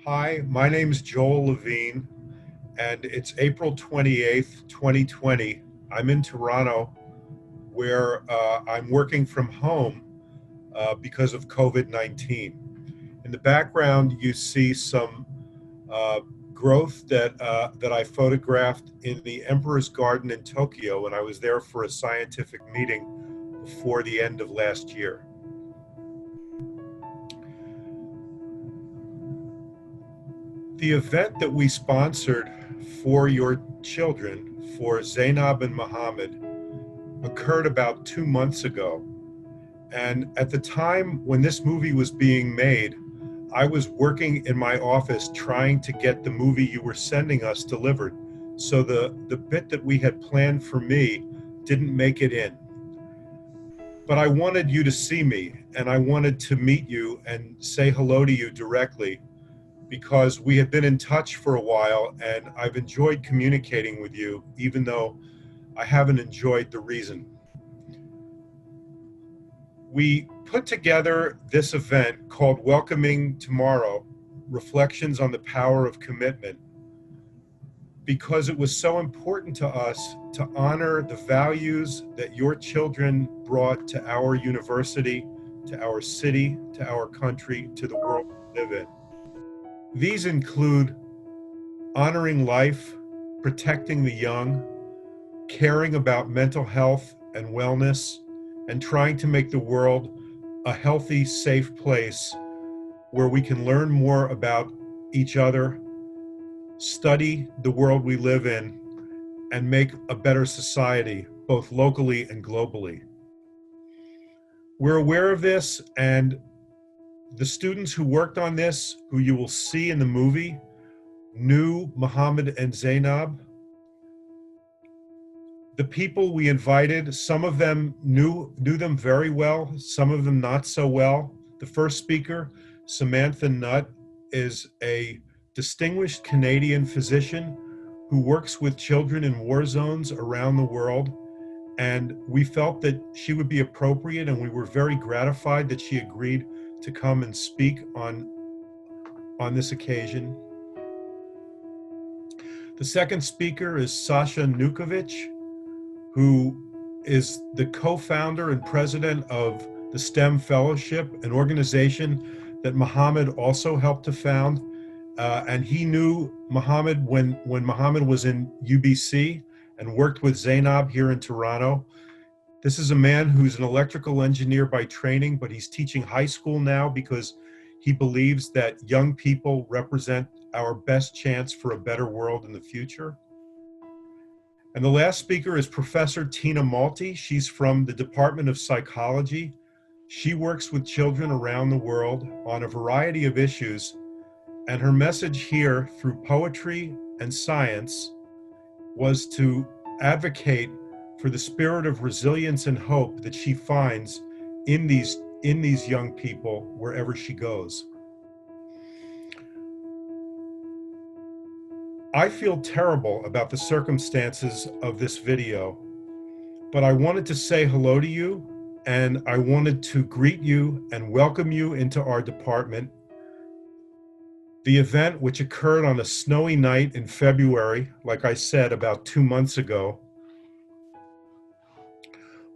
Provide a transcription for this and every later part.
Hi, my name is Joel Levine, and it's April 28th, 2020. I'm in Toronto, where I'm working from home because of COVID-19. In the background, you see some uh, growth that I photographed in the Emperor's Garden in Tokyo when I was there for a scientific meeting before the end of last year. The event that we sponsored for your children, for Zeynab and Mohammad, occurred about 2 months ago. And at the time when this movie was being made, I was working in my office trying to get the movie you were sending us delivered. So the bit that we had planned for me didn't make it in. But I wanted you to see me, and I wanted to meet you and say hello to you directly, because we have been in touch for a while and I've enjoyed communicating with you, even though I haven't enjoyed the reason. We put together this event called Welcoming Tomorrow, Reflections on the Power of Commitment, because it was so important to us to honor the values that your children brought to our university, to our city, to our country, to the world we live in. These include honoring life, protecting the young, caring about mental health and wellness, and trying to make the world a healthy, safe place where we can learn more about each other, study the world we live in, and make a better society, both locally and globally. We're aware of this, and the students who worked on this, who you will see in the movie, knew Mohammed and Zeynab. The people we invited, some of them knew them very well, some of them not so well. The first speaker, Samantha Nutt, is a distinguished Canadian physician who works with children in war zones around the world. And we felt that she would be appropriate, and we were very gratified that she agreed to come and speak on this occasion. The second speaker is Sasha Nukovic, who is the co-founder and president of the STEM Fellowship, an organization that Mohammed also helped to found. And he knew Mohammed when Mohammed was in UBC and worked with Zeynab here in Toronto. This is a man who's an electrical engineer by training, but he's teaching high school now because he believes that young people represent our best chance for a better world in the future. And the last speaker is Professor Tina Malti. She's from the Department of Psychology. She works with children around the world on a variety of issues. And her message here through poetry and science was to advocate for the spirit of resilience and hope that she finds in these young people wherever she goes. I feel terrible about the circumstances of this video, but I wanted to say hello to you, and I wanted to greet you and welcome you into our department. The event, which occurred on a snowy night in February, like I said, about 2 months ago,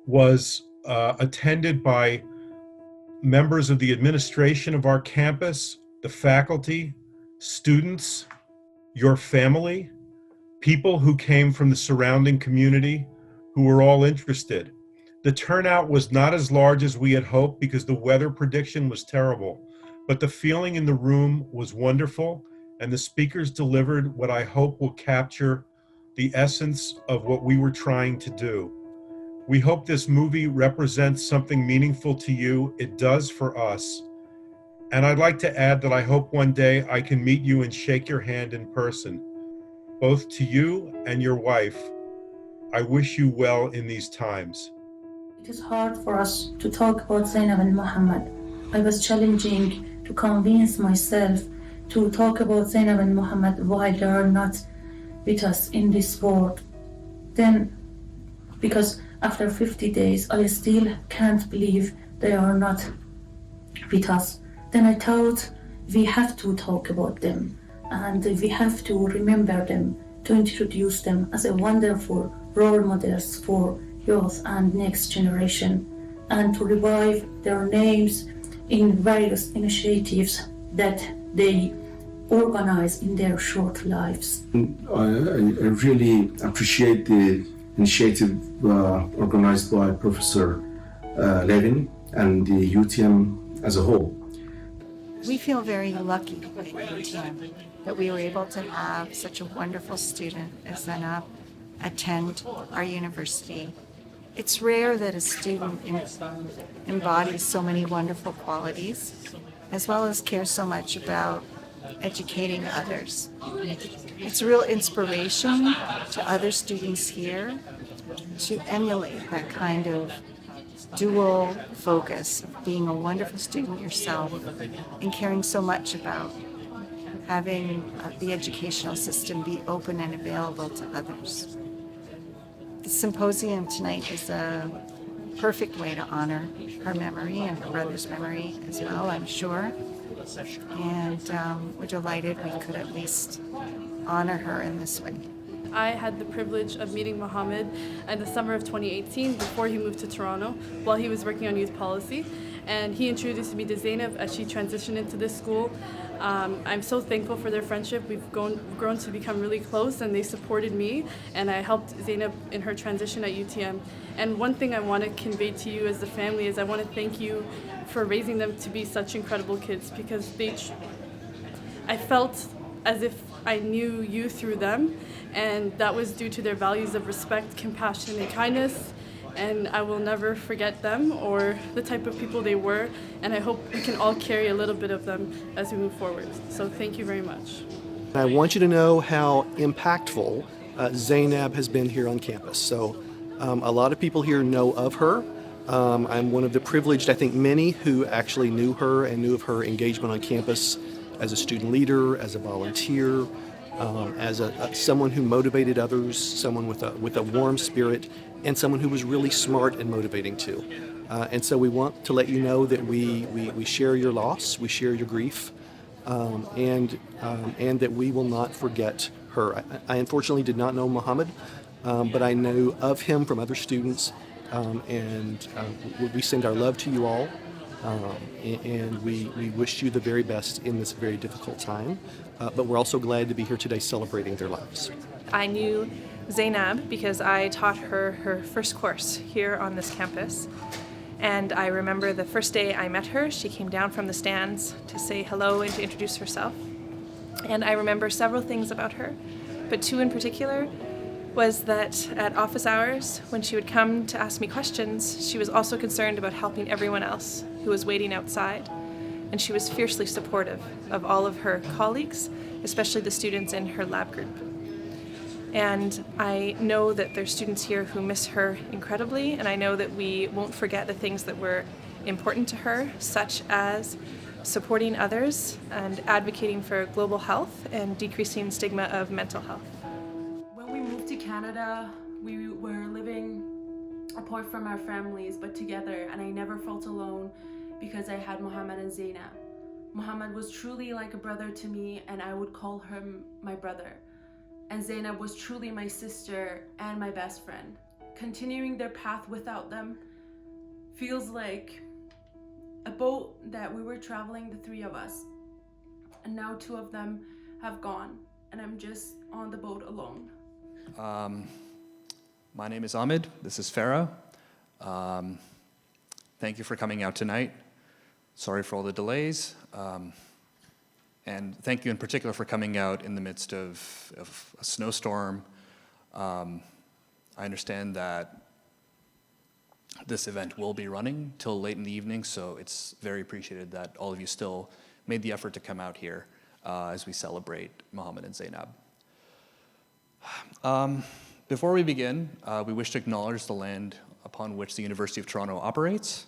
was attended by members of the administration of our campus, the faculty, students, your family, people who came from the surrounding community who were all interested. The turnout was not as large as we had hoped because the weather prediction was terrible, but the feeling in the room was wonderful, and the speakers delivered what I hope will capture the essence of what we were trying to do. We hope this movie represents something meaningful to you. It does for us. And I'd like to add that I hope one day I can meet you and shake your hand in person. Both to you and your wife, I wish you well in these times. It is hard for us to talk about Zeynab and Mohammad. I was challenging to convince myself to talk about Zeynab and Mohammad while they are not with us in this world. Then, because after 50 days, I still can't believe they are not with us. Then I thought we have to talk about them, and we have to remember them, to introduce them as a wonderful role models for youth and next generation, and to revive their names in various initiatives that they organize in their short lives. I really appreciate the initiative organized by Professor Levin and the UTM as a whole. We feel very lucky at UTM that we were able to have such a wonderful student as Zeynab attend our university. It's rare that a student embodies so many wonderful qualities, as well as cares so much about educating others. It's a real inspiration to other students here to emulate that kind of dual focus of being a wonderful student yourself and caring so much about having the educational system be open and available to others. The symposium tonight is a perfect way to honor her memory and her brother's memory as well, I'm sure. And we're delighted we could at least honor her in this way. I had the privilege of meeting Mohammed in the summer of 2018 before he moved to Toronto while he was working on youth policy. And he introduced me to Zeynab as she transitioned into this school. I'm so thankful for their friendship. We've grown to become really close, and they supported me, and I helped Zeynab in her transition at UTM. And one thing I want to convey to you as the family is I want to thank you for raising them to be such incredible kids, because I felt as if I knew you through them, and that was due to their values of respect, compassion, and kindness. And I will never forget them or the type of people they were, and I hope we can all carry a little bit of them as we move forward. So thank you very much. I want you to know how impactful Zeynab has been here on campus. So a lot of people here know of her. I'm one of the privileged, I think many who actually knew her and knew of her engagement on campus as a student leader, as a volunteer, as someone who motivated others, someone with a warm spirit, and someone who was really smart and motivating too. And so we want to let you know that we share your loss, we share your grief, and that we will not forget her. I unfortunately did not know Mohammed, but I know of him from other students, and we send our love to you all, and we wish you the very best in this very difficult time, but we're also glad to be here today celebrating their lives. I knew Zeynab because I taught her first course here on this campus. And I remember the first day I met her, she came down from the stands to say hello and to introduce herself. And I remember several things about her, but two in particular was that at office hours, when she would come to ask me questions, she was also concerned about helping everyone else who was waiting outside. And she was fiercely supportive of all of her colleagues, especially the students in her lab group. And I know that there's students here who miss her incredibly, and I know that we won't forget the things that were important to her, such as supporting others and advocating for global health and decreasing stigma of mental health. When we moved to Canada, we were living apart from our families, but together, and I never felt alone because I had Mohammed and Zeynab. Mohammed was truly like a brother to me, and I would call him my brother. And Zeynab was truly my sister and my best friend. Continuing their path without them feels like a boat that we were traveling, the three of us, and now two of them have gone, and I'm just on the boat alone. My name is Ahmed. This is Farah. Thank you for coming out tonight. Sorry for all the delays. And thank you in particular for coming out in the midst of a snowstorm. I understand that this event will be running till late in the evening, so it's very appreciated that all of you still made the effort to come out here as we celebrate Mohammed and Zeynab. Before we begin, we wish to acknowledge the land upon which the University of Toronto operates.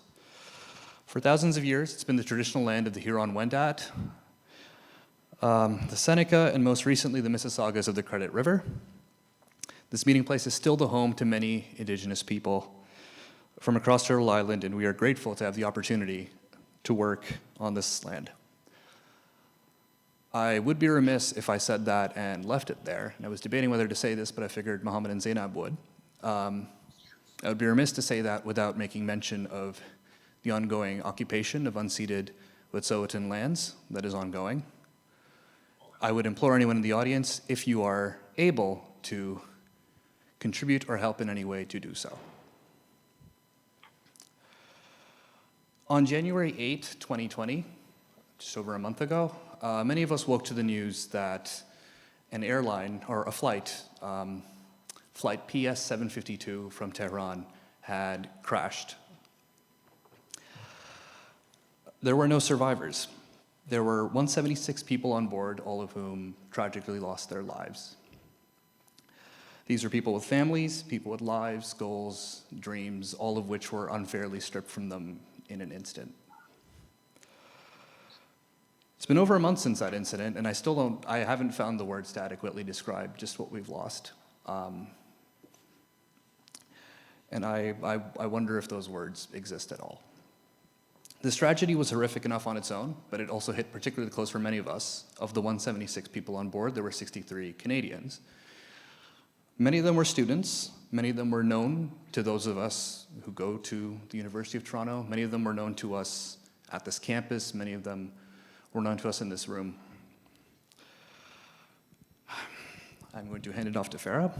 For thousands of years, it's been the traditional land of the Huron-Wendat, the Seneca, and most recently the Mississaugas of the Credit River. This meeting place is still the home to many Indigenous people from across Turtle Island, and we are grateful to have the opportunity to work on this land. I would be remiss if I said that and left it there. And I was debating whether to say this, but I figured Mohammed and Zeynab would. I would be remiss to say that without making mention of the ongoing occupation of unceded Wet'suwet'en lands that is ongoing. I would implore anyone in the audience, if you are able, to contribute or help in any way to do so. On January 8, 2020, just over a month ago, many of us woke to the news that an airline, or a flight, flight PS 752 from Tehran, had crashed. There were no survivors. There were 176 people on board, all of whom tragically lost their lives. These were people with families, people with lives, goals, dreams, all of which were unfairly stripped from them in an instant. It's been over a month since that incident, and I haven't found the words to adequately describe just what we've lost. And I wonder if those words exist at all. This tragedy was horrific enough on its own, but it also hit particularly close for many of us. Of the 176 people on board, there were 63 Canadians. Many of them were students. Many of them were known to those of us who go to the University of Toronto. Many of them were known to us at this campus. Many of them were known to us in this room. I'm going to hand it off to Farah.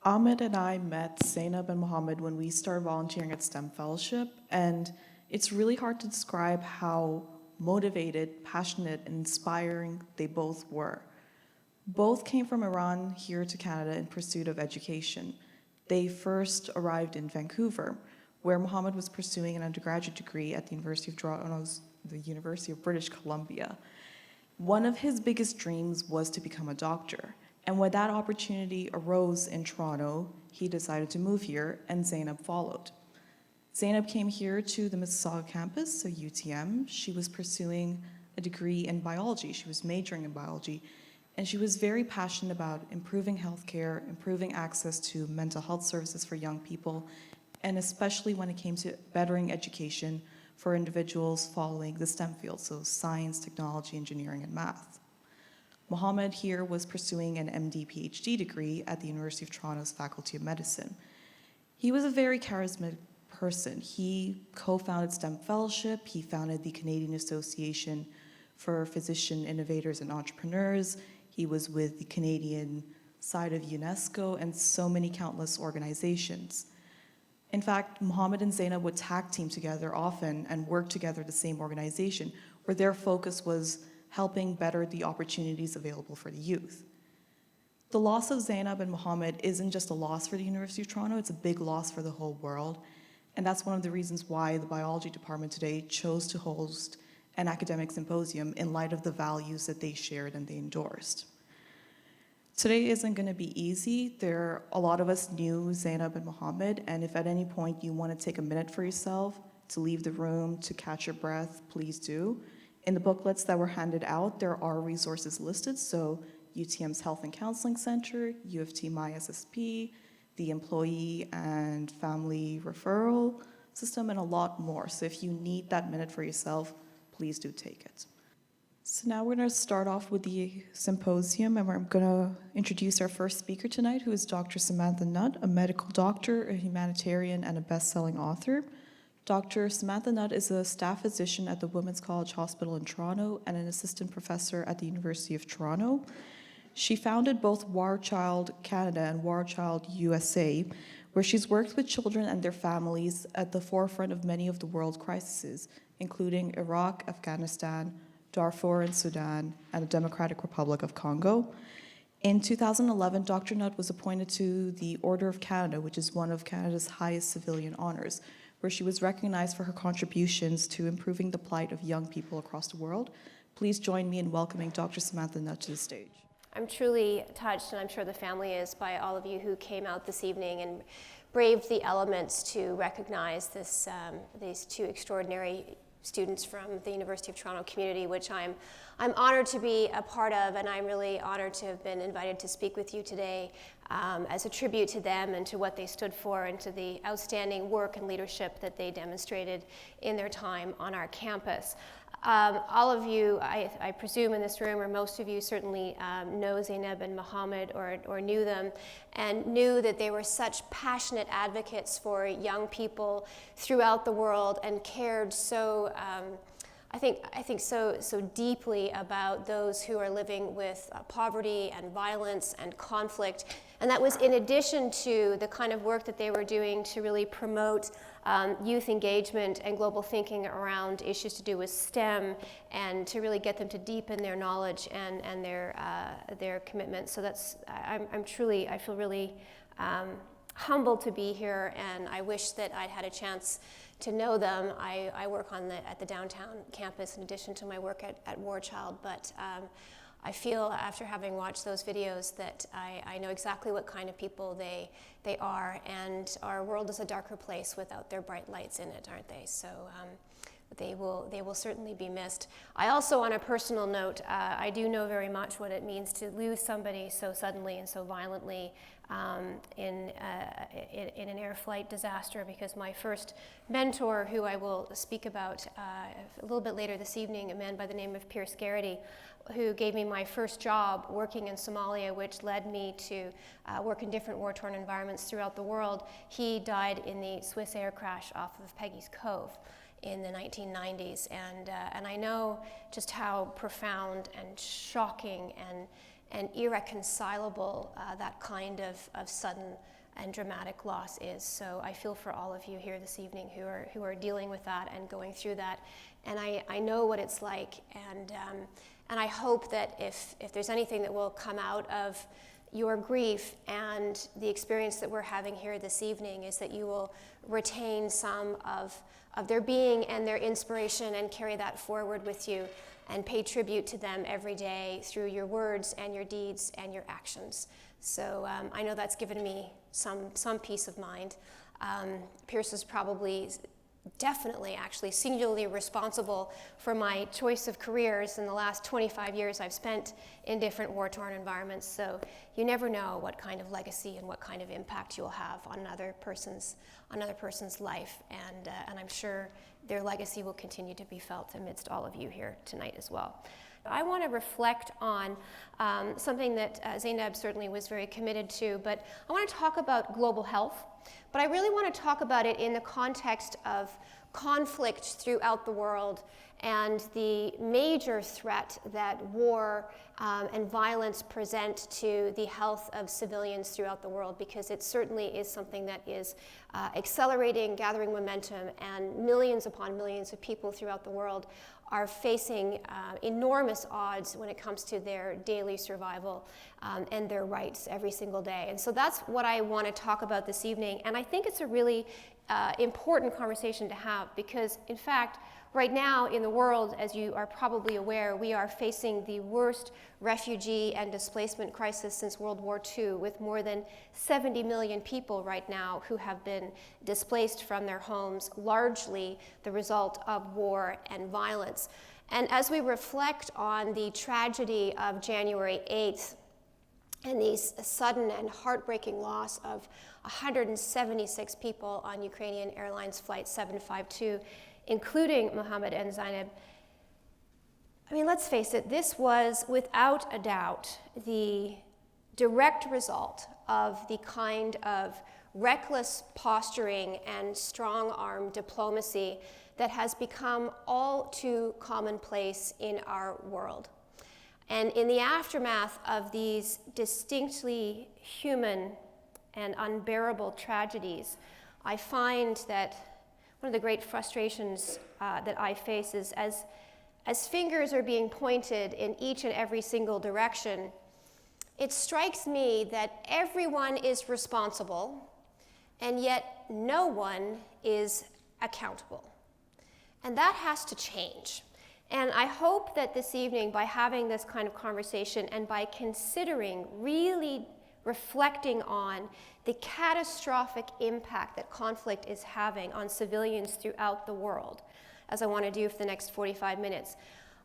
Ahmed and I met Zeynab and Mohammed when we started volunteering at STEM Fellowship, and it's really hard to describe how motivated, passionate, and inspiring they both were. Both came from Iran here to Canada in pursuit of education. They first arrived in Vancouver, where Mohammed was pursuing an undergraduate degree at the University of Toronto's, the University of British Columbia. One of his biggest dreams was to become a doctor. And when that opportunity arose in Toronto, he decided to move here, and Zeynab followed. Zeynab came here to the Mississauga campus, so UTM. She was pursuing a degree in biology. She was majoring in biology, and she was very passionate about improving healthcare, improving access to mental health services for young people, and especially when it came to bettering education for individuals following the STEM field, so science, technology, engineering, and math. Mohammed here was pursuing an MD PhD degree at the University of Toronto's Faculty of Medicine. He was a very charismatic person. He co-founded STEM Fellowship. He founded the Canadian Association for Physician Innovators and Entrepreneurs. He was with the Canadian side of UNESCO and so many countless organizations. In fact, Mohammed and Zeynab would tag team together often and work together at the same organization, where their focus was helping better the opportunities available for the youth. The loss of Zeynab and Mohammed isn't just a loss for the University of Toronto, it's a big loss for the whole world. And that's one of the reasons why the biology department today chose to host an academic symposium in light of the values that they shared and they endorsed. Today isn't going to be easy. A lot of us knew Zeynab and Mohammed, and if at any point you want to take a minute for yourself to leave the room, to catch your breath, please do. In the booklets that were handed out, there are resources listed, so UTM's Health and Counseling Center, U of T MySSP, the Employee and Family Referral System, and a lot more. So if you need that minute for yourself, please do take it. So now we're going to start off with the symposium, and we're going to introduce our first speaker tonight, who is Dr. Samantha Nutt, a medical doctor, a humanitarian, and a best-selling author. Dr. Samantha Nutt is a staff physician at the Women's College Hospital in Toronto and an assistant professor at the University of Toronto. She founded both War Child Canada and War Child USA, where she's worked with children and their families at the forefront of many of the world's crises, including Iraq, Afghanistan, Darfur in Sudan, and the Democratic Republic of Congo. In 2011, Dr. Nutt was appointed to the Order of Canada, which is one of Canada's highest civilian honors, where she was recognized for her contributions to improving the plight of young people across the world. Please join me in welcoming Dr. Samantha Nutt to the stage. I'm truly touched, and I'm sure the family is, by all of you who came out this evening and braved the elements to recognize these two extraordinary students from the University of Toronto community, which I'm honored to be a part of, and I'm really honored to have been invited to speak with you today as a tribute to them and to what they stood for and to the outstanding work and leadership that they demonstrated in their time on our campus. All of you, I presume in this room, or most of you certainly know Zeynab and Mohammad, or knew them, and knew that they were such passionate advocates for young people throughout the world, and cared so, I think so deeply about those who are living with poverty and violence and conflict. And that was in addition to the kind of work that they were doing to really promote youth engagement and global thinking around issues to do with STEM, and to really get them to deepen their knowledge and their commitment. So that's, I feel really humbled to be here, and I wish that I'd had a chance to know them. I work at the downtown campus in addition to my work at War Child, but I feel after having watched those videos that I know exactly what kind of people they are, and our world is a darker place without their bright lights in it, aren't they? So they will certainly be missed. I also, on a personal note, I do know very much what it means to lose somebody so suddenly and so violently in an air flight disaster, because my first mentor, who I will speak about a little bit later this evening, a man by the name of Pierce Garrity, who gave me my first job working in Somalia, which led me to work in different war-torn environments throughout the world. He died in the Swiss air crash off of Peggy's Cove in the 1990s, and I know just how profound and shocking and irreconcilable that kind of sudden and dramatic loss is. So I feel for all of you here this evening who are dealing with that and going through that, and I know what it's like, and I hope that if there's anything that will come out of your grief and the experience that we're having here this evening, is that you will retain some of their being and their inspiration, and carry that forward with you, and pay tribute to them every day through your words and your deeds and your actions. So I know that's given me some peace of mind. Pierce is probably, definitely, actually, singularly responsible for my choice of careers in the last 25 years I've spent in different war-torn environments. So you never know what kind of legacy and what kind of impact you'll have on another person's life, and I'm sure their legacy will continue to be felt amidst all of you here tonight as well. I want to reflect on something that Zeynab certainly was very committed to, but I want to talk about global health. But I really want to talk about it in the context of conflict throughout the world, and the major threat that war and violence present to the health of civilians throughout the world, because it certainly is something that is accelerating, gathering momentum, and millions upon millions of people throughout the world are facing enormous odds when it comes to their daily survival and their rights every single day. And so that's what I want to talk about this evening. And I think it's a really important conversation to have, because, in fact, right now in the world, as you are probably aware, we are facing the worst refugee and displacement crisis since World War II, with more than 70 million people right now who have been displaced from their homes, largely the result of war and violence. And as we reflect on the tragedy of January 8th, and the sudden and heartbreaking loss of 176 people on Ukrainian Airlines Flight 752, including Mohammed and Zeynab, I mean, let's face it, this was without a doubt the direct result of the kind of reckless posturing and strong-arm diplomacy that has become all too commonplace in our world. And in the aftermath of these distinctly human and unbearable tragedies, I find that one of the great frustrations that I face is as fingers are being pointed in each and every single direction, it strikes me that everyone is responsible, and yet no one is accountable. And that has to change. And I hope that this evening, by having this kind of conversation and by considering, really reflecting on the catastrophic impact that conflict is having on civilians throughout the world, as I want to do for the next 45 minutes,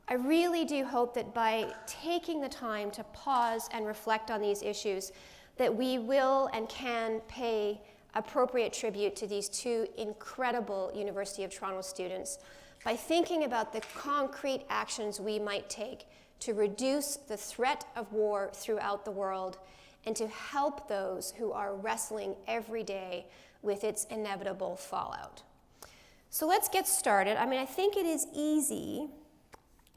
I really do hope that by taking the time to pause and reflect on these issues, that we will and can pay appropriate tribute to these two incredible University of Toronto students, by thinking about the concrete actions we might take to reduce the threat of war throughout the world and to help those who are wrestling every day with its inevitable fallout. So let's get started. I mean, I think it is easy,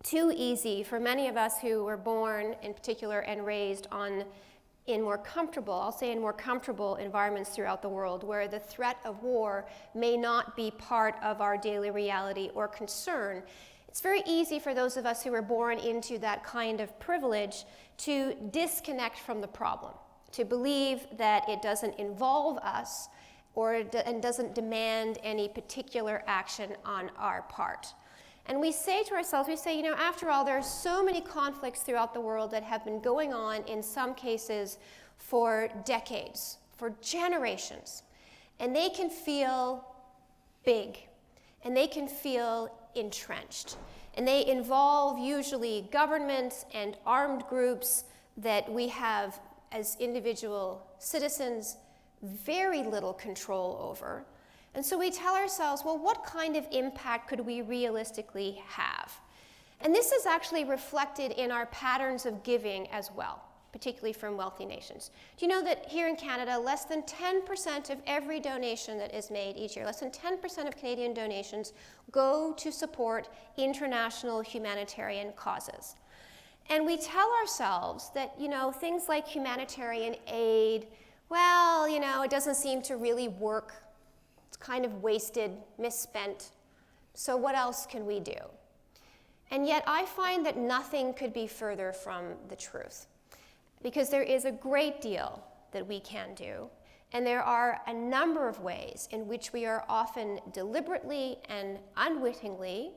too easy for many of us who were born in particular and raised in more comfortable, I'll say in more comfortable environments throughout the world where the threat of war may not be part of our daily reality or concern. It's very easy for those of us who were born into that kind of privilege to disconnect from the problem, to believe that it doesn't involve us and doesn't demand any particular action on our part. And we say to ourselves, you know, after all, there are so many conflicts throughout the world that have been going on in some cases for decades, for generations. And they can feel big, and they can feel entrenched. And they involve usually governments and armed groups that we have, as individual citizens, very little control over. And so we tell ourselves, well, what kind of impact could we realistically have? And this is actually reflected in our patterns of giving as well, particularly from wealthy nations. Do you know that here in Canada, less than 10% of every donation that is made each year, less than 10% of Canadian donations go to support international humanitarian causes? And we tell ourselves that, you know, things like humanitarian aid, well, you know, it doesn't seem to really work. It's kind of wasted, misspent. So what else can we do? And yet I find that nothing could be further from the truth, because there is a great deal that we can do. And there are a number of ways in which we are often deliberately and unwittingly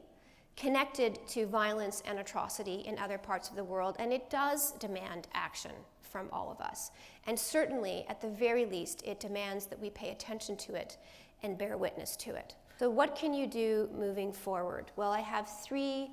connected to violence and atrocity in other parts of the world, and it does demand action from all of us. And certainly, at the very least, it demands that we pay attention to it and bear witness to it. So what can you do moving forward? Well, I have 3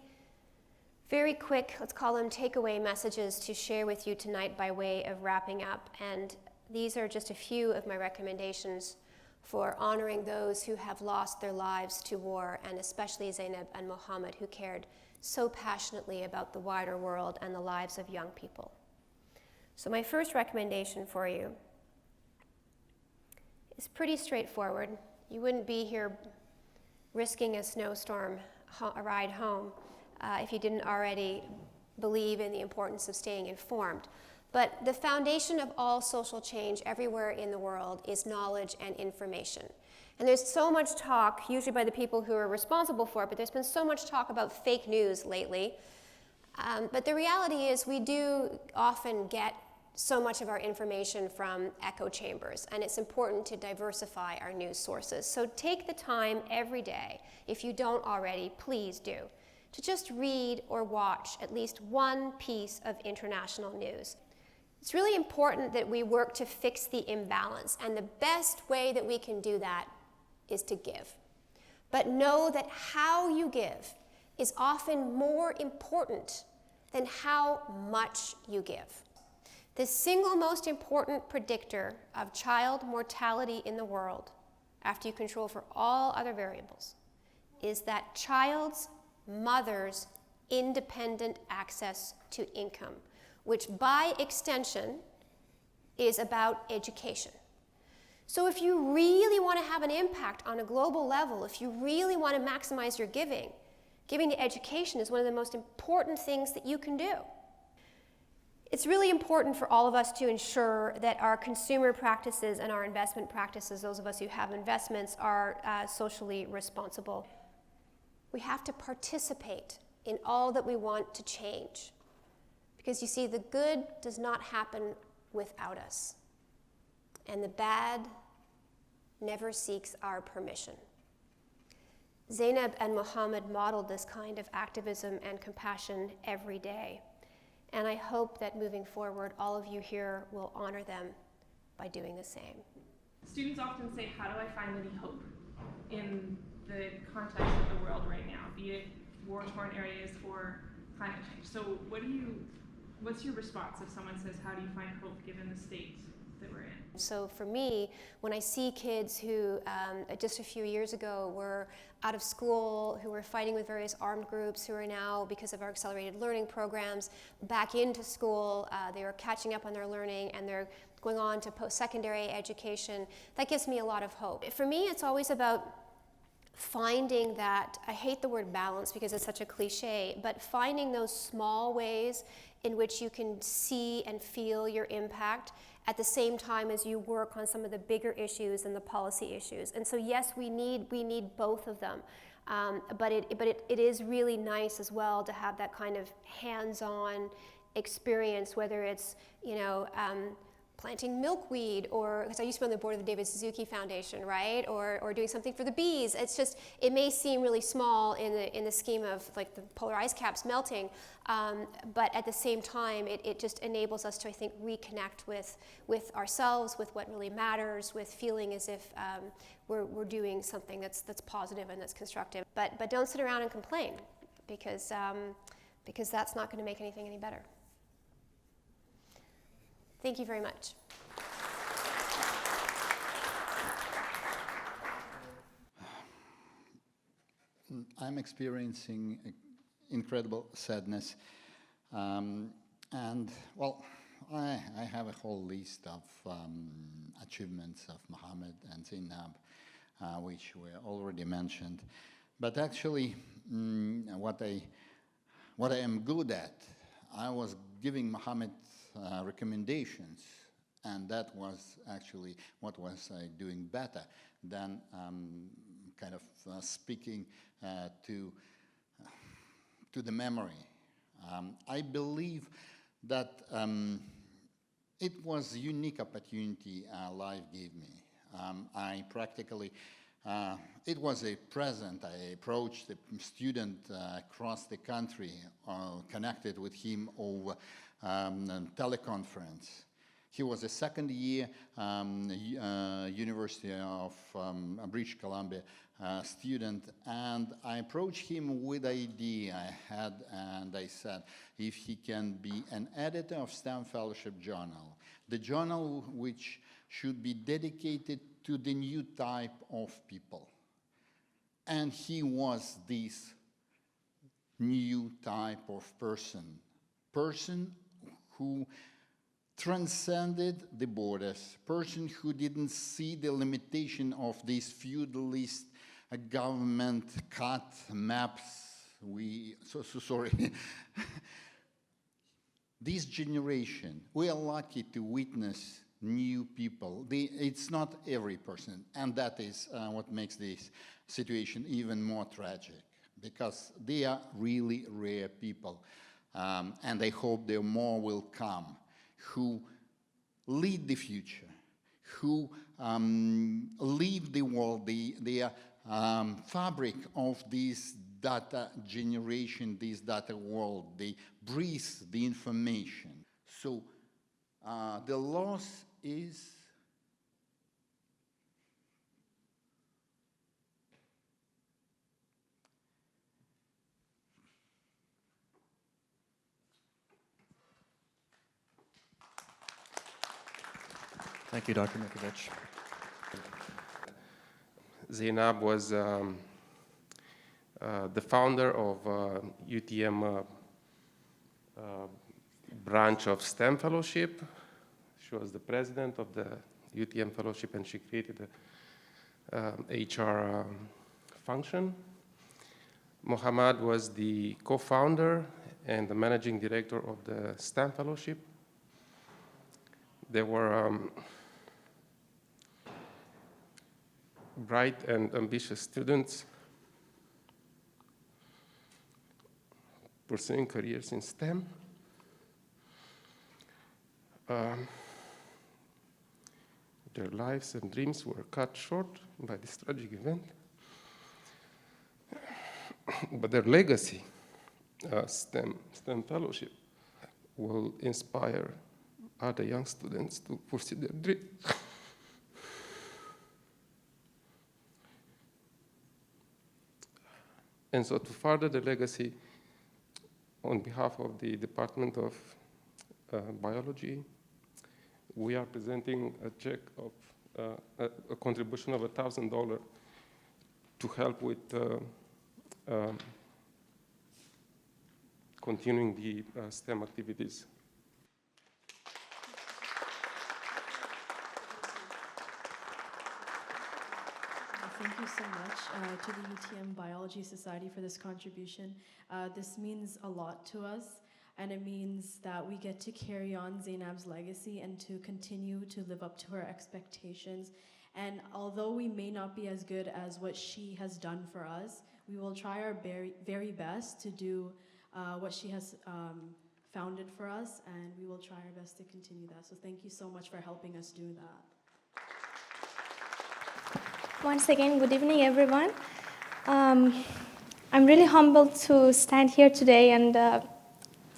very quick, let's call them takeaway messages to share with you tonight by way of wrapping up. And these are just a few of my recommendations for honoring those who have lost their lives to war, and especially Zeynab and Mohammed, who cared so passionately about the wider world and the lives of young people. So my first recommendation for you is pretty straightforward. You wouldn't be here risking a snowstorm, a ride home, if you didn't already believe in the importance of staying informed. But the foundation of all social change everywhere in the world is knowledge and information. And there's so much talk, usually by the people who are responsible for it, but there's been so much talk about fake news lately. But the reality is we do often get so much of our information from echo chambers, and it's important to diversify our news sources. So take the time every day, if you don't already, please do, to just read or watch at least one piece of international news. It's really important that we work to fix the imbalance, and the best way that we can do that is to give. But know that how you give is often more important than how much you give. The single most important predictor of child mortality in the world, after you control for all other variables, is that child's mother's independent access to income, which by extension is about education. So if you really want to have an impact on a global level, if you really want to maximize your giving to education is one of the most important things that you can do. It's really important for all of us to ensure that our consumer practices and our investment practices, those of us who have investments, are socially responsible. We have to participate in all that we want to change. Because you see, the good does not happen without us. And the bad never seeks our permission. Zeynab and Mohammed modeled this kind of activism and compassion every day. And I hope that moving forward, all of you here will honor them by doing the same. Students often say, how do I find any hope in the context of the world right now, be it war-torn areas or climate change? So what's your response if someone says, how do you find hope given the state that we're in. So for me, when I see kids who just a few years ago were out of school, who were fighting with various armed groups, who are now, because of our accelerated learning programs, back into school, they are catching up on their learning and they're going on to post-secondary education, that gives me a lot of hope. For me, it's always about finding that, I hate the word balance because it's such a cliche, but finding those small ways in which you can see and feel your impact at the same time as you work on some of the bigger issues and the policy issues. And so yes, we need both of them. But it is really nice as well to have that kind of hands-on experience, whether it's, planting milkweed, or, because I used to be on the board of the David Suzuki Foundation, right? Or doing something for the bees. It's just, it may seem really small in the scheme of like the polar ice caps melting, but at the same time, it just enables us to, I think, reconnect with ourselves, with what really matters, with feeling as if we're doing something that's positive and that's constructive. But don't sit around and complain, because that's not going to make anything any better. Thank you very much. I'm experiencing incredible sadness. And, well, I have a whole list of achievements of Mohammed and Zeynab, which were already mentioned. But actually, what I am good at, I was giving Mohammed recommendations, and that was actually what was doing better than kind of speaking to the memory. I believe that it was a unique opportunity life gave me. I practically, it was a present. I approached a student across the country, connected with him over teleconference. He was a second year University of British Columbia student, and I approached him with the idea I had, and I said, if he can be an editor of STEM Fellowship Journal, the journal which should be dedicated to the new type of people. And he was this new type of person who transcended the borders, person who didn't see the limitation of these feudalist government cut maps. Sorry. This generation, we are lucky to witness new people. It's not every person, and that is what makes this situation even more tragic, because they are really rare people. And I hope there more will come, who lead the future, who lead the world, the fabric of this data generation, this data world. They breathe the information. So the loss is Thank you, Dr. Nukovic. Zeynab was the founder of UTM branch of STEM Fellowship. She was the president of the UTM Fellowship, and she created the HR function. Mohammed was the co-founder and the managing director of the STEM Fellowship. There were bright and ambitious students pursuing careers in STEM. Their lives and dreams were cut short by this tragic event. But their legacy, STEM Fellowship, will inspire other young students to pursue their dreams. And so to further the legacy, on behalf of the Department of Biology, we are presenting a check of a contribution of $1,000 to help with continuing the STEM activities. Thank you so much to the UTM Biology Society for this contribution. This means a lot to us, and it means that we get to carry on Zeynab's legacy and to continue to live up to her expectations. And although we may not be as good as what she has done for us, we will try our very best to do what she has founded for us, and we will try our best to continue that. So thank you so much for helping us do that. Once again, good evening, everyone. I'm really humbled to stand here today and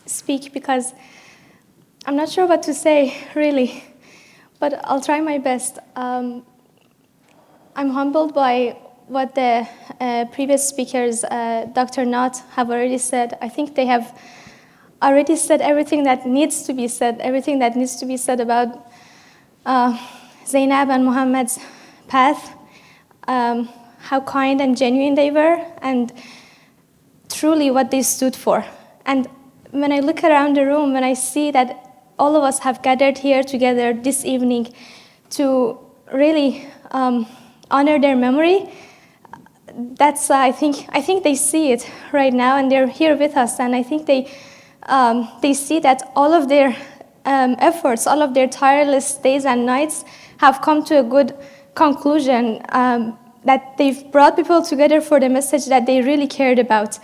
speak because I'm not sure what to say, really, but I'll try my best. I'm humbled by what the previous speakers, Dr. Nutt, have already said. I think they have already said everything that needs to be said, about Zeynab and Mohammed's path, how kind and genuine they were, and truly what they stood for. And when I look around the room, when I see that all of us have gathered here together this evening to really honor their memory, that's I think they see it right now, and they're here with us, and I think they see that all of their efforts, all of their tireless days and nights have come to a good conclusion, that they've brought people together for the message that they really cared about.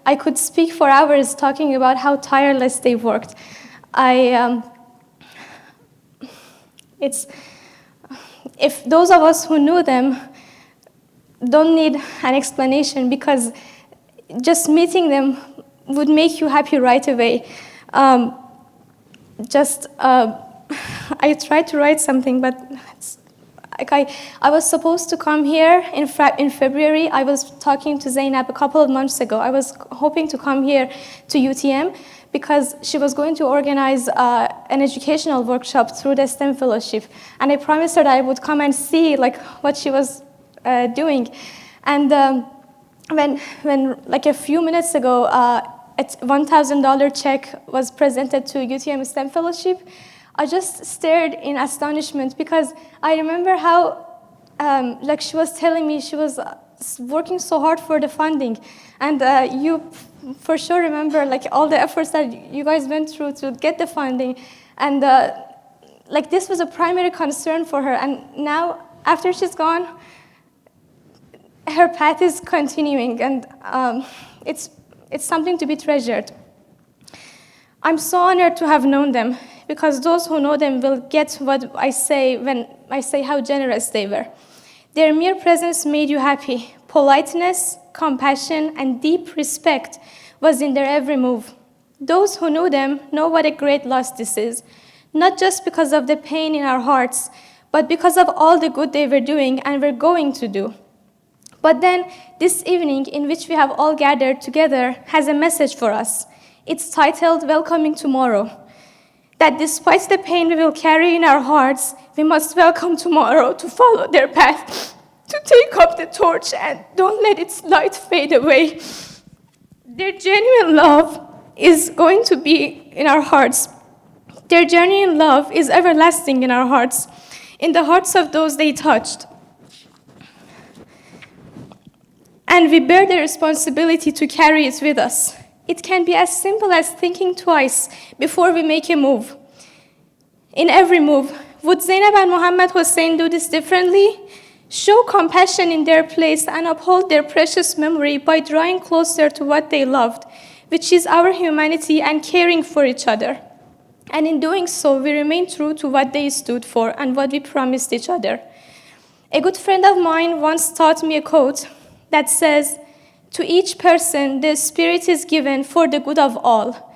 I could speak for hours talking about how tireless they worked. If those of us who knew them don't need an explanation, because just meeting them would make you happy right away. I tried to write something, but I was supposed to come here in February. I was talking to Zeynab a couple of months ago. I was hoping to come here to UTM because she was going to organize an educational workshop through the STEM Fellowship. And I promised her that I would come and see what she was doing. And when a few minutes ago, a $1,000 check was presented to UTM STEM Fellowship, I just stared in astonishment because I remember how, she was telling me she was working so hard for the funding. And you for sure remember all the efforts that you guys went through to get the funding. And this was a primary concern for her. And now, after she's gone, her path is continuing, and it's something to be treasured. I'm so honored to have known them, because those who know them will get what I say when I say how generous they were. Their mere presence made you happy. Politeness, compassion, and deep respect was in their every move. Those who knew them know what a great loss this is, not just because of the pain in our hearts, but because of all the good they were doing and were going to do. But then, this evening, in which we have all gathered together, has a message for us. It's titled, Welcoming Tomorrow. That despite the pain we will carry in our hearts, we must welcome tomorrow to follow their path, to take up the torch and don't let its light fade away. Their genuine love is going to be in our hearts. Their genuine love is everlasting in our hearts, in the hearts of those they touched. And we bear the responsibility to carry it with us. It can be as simple as thinking twice before we make a move. In every move, would Zeynab and Mohammad Hussein do this differently? Show compassion in their place and uphold their precious memory by drawing closer to what they loved, which is our humanity and caring for each other. And in doing so, we remain true to what they stood for and what we promised each other. A good friend of mine once taught me a quote that says, "To each person, the Spirit is given for the good of all.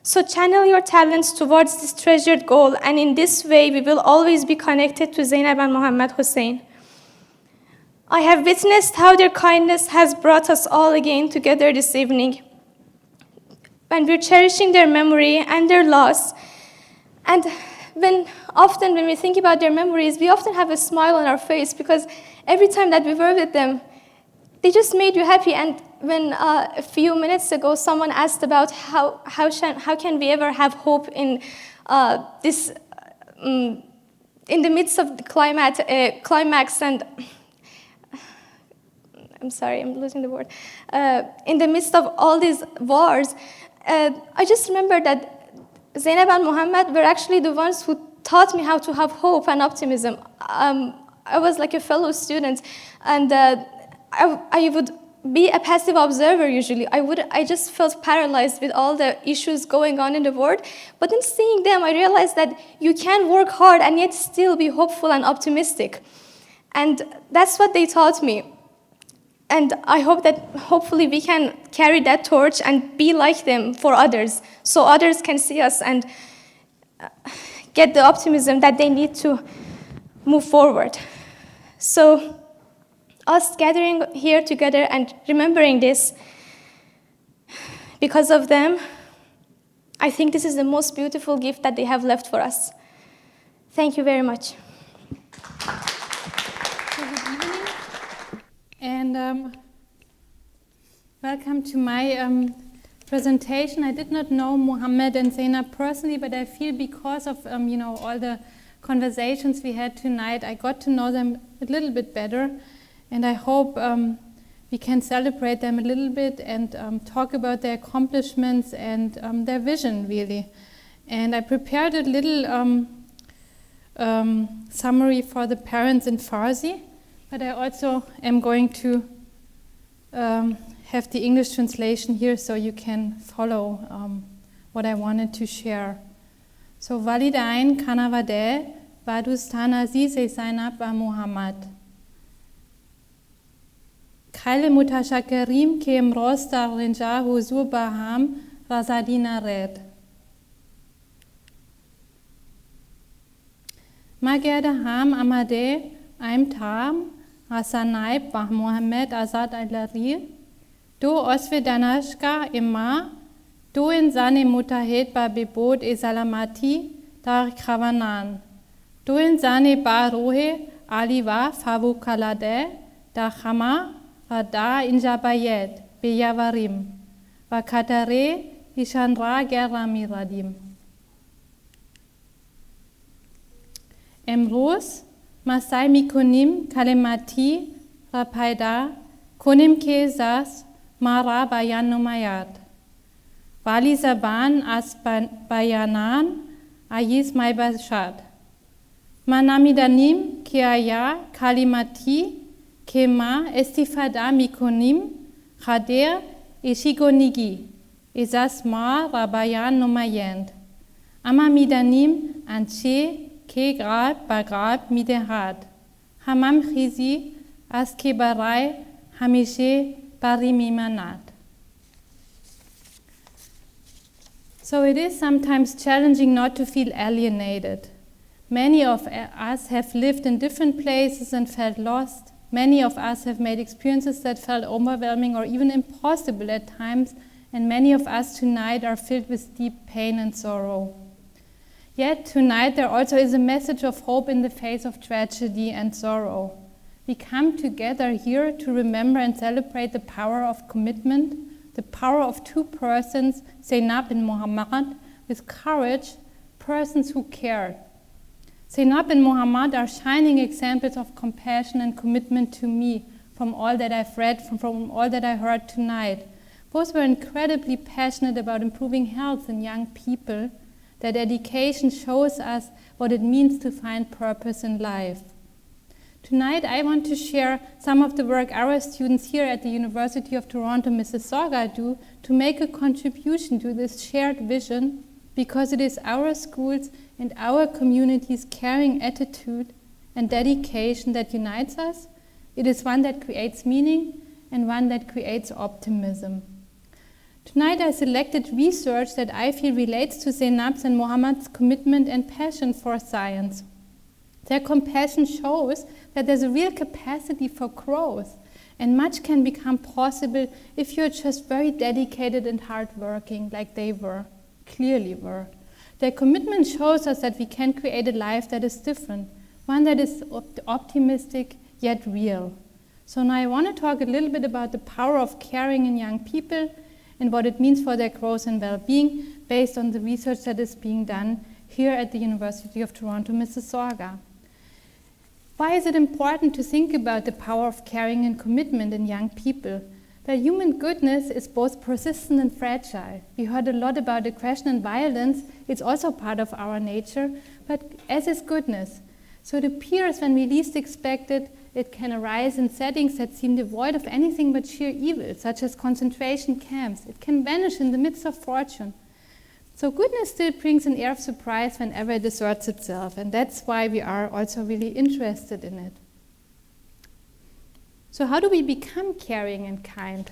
So channel your talents towards this treasured goal, and in this way, we will always be connected to Zeynab and Mohammad Hussein." I have witnessed how their kindness has brought us all again together this evening. When we're cherishing their memory and their loss, And often when we think about their memories, we often have a smile on our face because every time that we were with them, they just made you happy. And when a few minutes ago someone asked about how can we ever have hope in this in the midst of the climax and I'm sorry, I'm losing the word. In the midst of all these wars, I just remember that Zeynab and Mohammed were actually the ones who taught me how to have hope and optimism. I was like a fellow student, and I would be a passive observer usually. I just felt paralyzed with all the issues going on in the world. But then seeing them, I realized that you can work hard and yet still be hopeful and optimistic. And that's what they taught me. And I hope that hopefully we can carry that torch and be like them for others, so others can see us and get the optimism that they need to move forward. So us gathering here together and remembering this, because of them, I think this is the most beautiful gift that they have left for us. Thank you very much. And welcome to my presentation. I did not know Mohammed and Zeynab personally, but I feel because of all the conversations we had tonight, I got to know them a little bit better, and I hope we can celebrate them a little bit and talk about their accomplishments and their vision, really. And I prepared a little summary for the parents in Farsi. But I also am going to have the English translation here so you can follow what I wanted to share. So, Walidain Kanavade Badustan Aziz Zeynab and Mohammad. Khale Mutashakarim ke imroz dar rinja huzur baham razadina red. Magerde ham amade aim tam Hasanaib bah Mohammed Asadi-Lari, do osve danashka imma, do in sane mutahed ba bebod e salamati dar kravanan, do in sane ba rohe aliva favu kalade da khama rada injabayed beyavarim, va katare ishanra gerami radim. Emros Masai mikonim kalemati rapaida konim kezas mara bayan nomayat. Vali zaban as bayanan ayis maibashad. Manamidanim kiaya kalimati kema estifada mikonim khader ishigonigi izas ma rabayan nomayend. Amamidanim anche ke grab bagrab miderad. Hamam khizi as ke barai hamishe barimimanat. So it is sometimes challenging not to feel alienated. Many of us have lived in different places and felt lost. Many of us have made experiences that felt overwhelming or even impossible at times, and many of us tonight are filled with deep pain and sorrow. Yet tonight there also is a message of hope in the face of tragedy and sorrow. We come together here to remember and celebrate the power of commitment, the power of two persons, Zeynab and Mohammad, with courage, persons who care. Zeynab and Mohammad are shining examples of compassion and commitment to me from all that I've read, from all that I heard tonight. Both were incredibly passionate about improving health in young people. Their dedication shows us what it means to find purpose in life. Tonight, I want to share some of the work our students here at the University of Toronto, Mississauga do to make a contribution to this shared vision, because it is our schools and our community's caring attitude and dedication that unites us. It is one that creates meaning and one that creates optimism. Tonight I selected research that I feel relates to Zeynab's and Mohammad's commitment and passion for science. Their compassion shows that there's a real capacity for growth, and much can become possible if you're just very dedicated and hardworking, like they were, clearly were. Their commitment shows us that we can create a life that is different, one that is optimistic yet real. So now I want to talk a little bit about the power of caring in young people and what it means for their growth and well-being based on the research that is being done here at the University of Toronto, Mississauga. Why is it important to think about the power of caring and commitment in young people? That human goodness is both persistent and fragile. We heard a lot about aggression and violence. It's also part of our nature, but as is goodness. So it appears when we least expect it, it can arise in settings that seem devoid of anything but sheer evil, such as concentration camps. It can vanish in the midst of fortune. So goodness still brings an air of surprise whenever it asserts itself, and that's why we are also really interested in it. So how do we become caring and kind?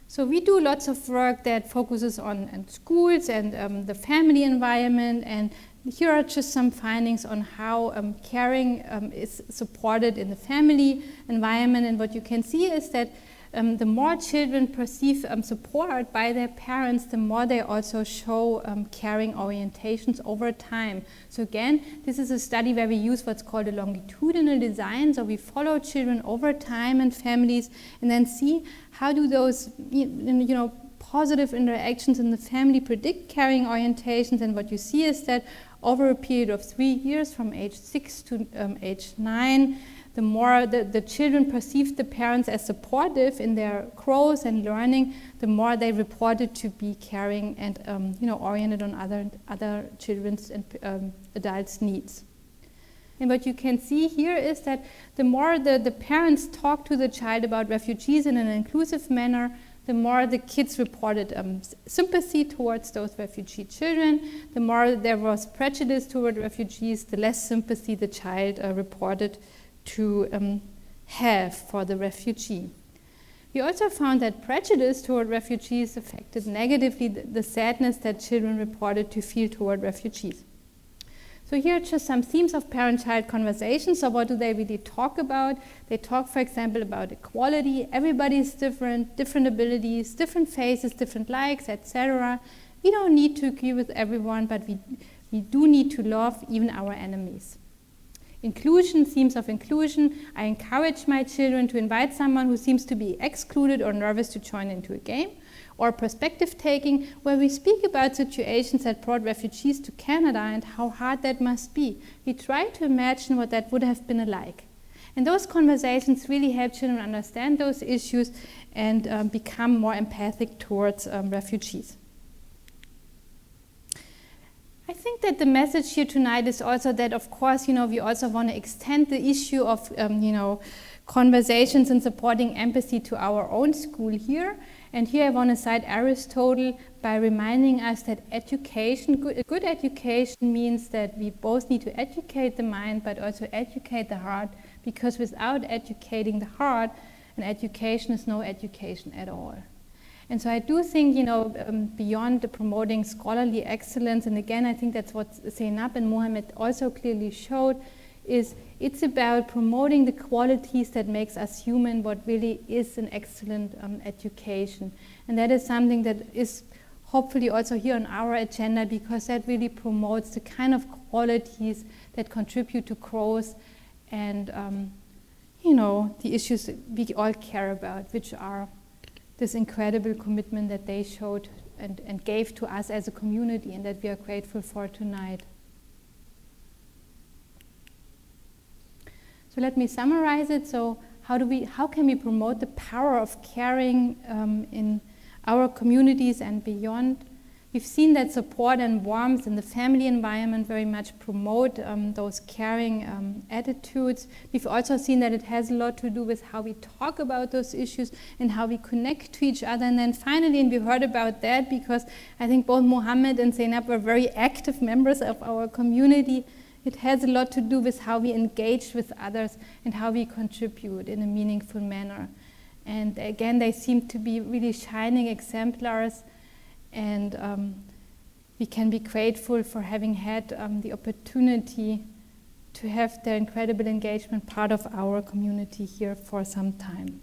So we do lots of work that focuses on schools and the family environment, and here are just some findings on how caring is supported in the family environment. And what you can see is that the more children perceive support by their parents, the more they also show caring orientations over time. So again, this is a study where we use what's called a longitudinal design. So we follow children over time and families and then see how do those positive interactions in the family predict caring orientations. And what you see is that over a period of 3 years, from age 6 to age 9, the more the children perceived the parents as supportive in their growth and learning, the more they reported to be caring and oriented on other children's and adults' needs. And what you can see here is that the more the parents talk to the child about refugees in an inclusive manner, the more the kids reported sympathy towards those refugee children. The more there was prejudice toward refugees, the less sympathy the child reported to have for the refugee. We also found that prejudice toward refugees affected negatively the sadness that children reported to feel toward refugees. So here are just some themes of parent-child conversations. So what do they really talk about? They talk, for example, about equality. Everybody is different, different abilities, different faces, different likes, etc. We don't need to agree with everyone, but we do need to love even our enemies. Inclusion, themes of inclusion. I encourage my children to invite someone who seems to be excluded or nervous to join into a game. Or perspective taking, where we speak about situations that brought refugees to Canada and how hard that must be. We try to imagine what that would have been like. And those conversations really help children understand those issues and become more empathic towards refugees. I think that the message here tonight is also that, of course, we also want to extend the issue of, conversations and supporting empathy to our own school here. And here I want to cite Aristotle by reminding us that education, good education means that we both need to educate the mind, but also educate the heart, because without educating the heart, an education is no education at all. And so I do think, beyond promoting scholarly excellence, and again, I think that's what Zeynab and Mohammed also clearly showed, is it's about promoting the qualities that makes us human, what really is an excellent education. And that is something that is hopefully also here on our agenda, because that really promotes the kind of qualities that contribute to growth and, the issues that we all care about, which are this incredible commitment that they showed and gave to us as a community, and that we are grateful for tonight. So let me summarize it. So how can we promote the power of caring in our communities and beyond? We've seen that support and warmth in the family environment very much promote those caring attitudes. We've also seen that it has a lot to do with how we talk about those issues and how we connect to each other. And then finally, and we heard about that because I think both Mohammed and Zeynab were very active members of our community. It has a lot to do with how we engage with others and how we contribute in a meaningful manner. And again, they seem to be really shining exemplars, and we can be grateful for having had the opportunity to have their incredible engagement part of our community here for some time.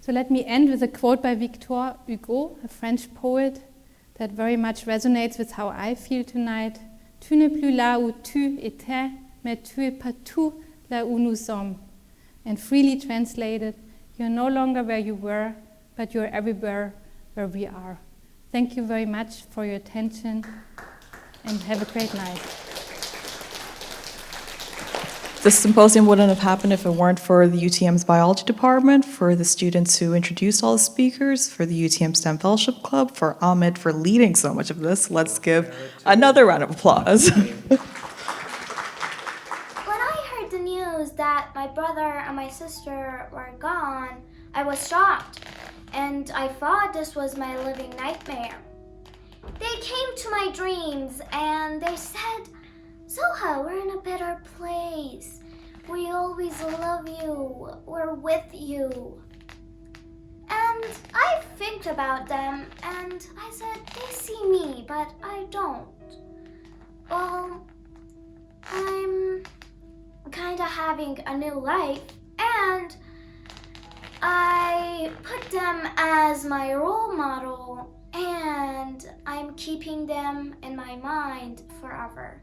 So let me end with a quote by Victor Hugo, a French poet, that very much resonates with how I feel tonight. Tu n'es plus là où tu étais, mais tu es partout là où nous sommes. And freely translated, you're no longer where you were, but you're everywhere where we are. Thank you very much for your attention, and have a great night. This symposium wouldn't have happened if it weren't for the UTM's biology department, for the students who introduced all the speakers, for the UTM STEM Fellowship Club, for Ahmed for leading so much of this. Let's give another round of applause. When I heard the news that my brother and my sister were gone, I was shocked, and I thought this was my living nightmare. They came to my dreams and they said, Zoha, we're in a better place. We always love you. We're with you. And I think about them and I said, they see me, but I don't. Well, I'm kind of having a new life, and I put them as my role model, and I'm keeping them in my mind forever.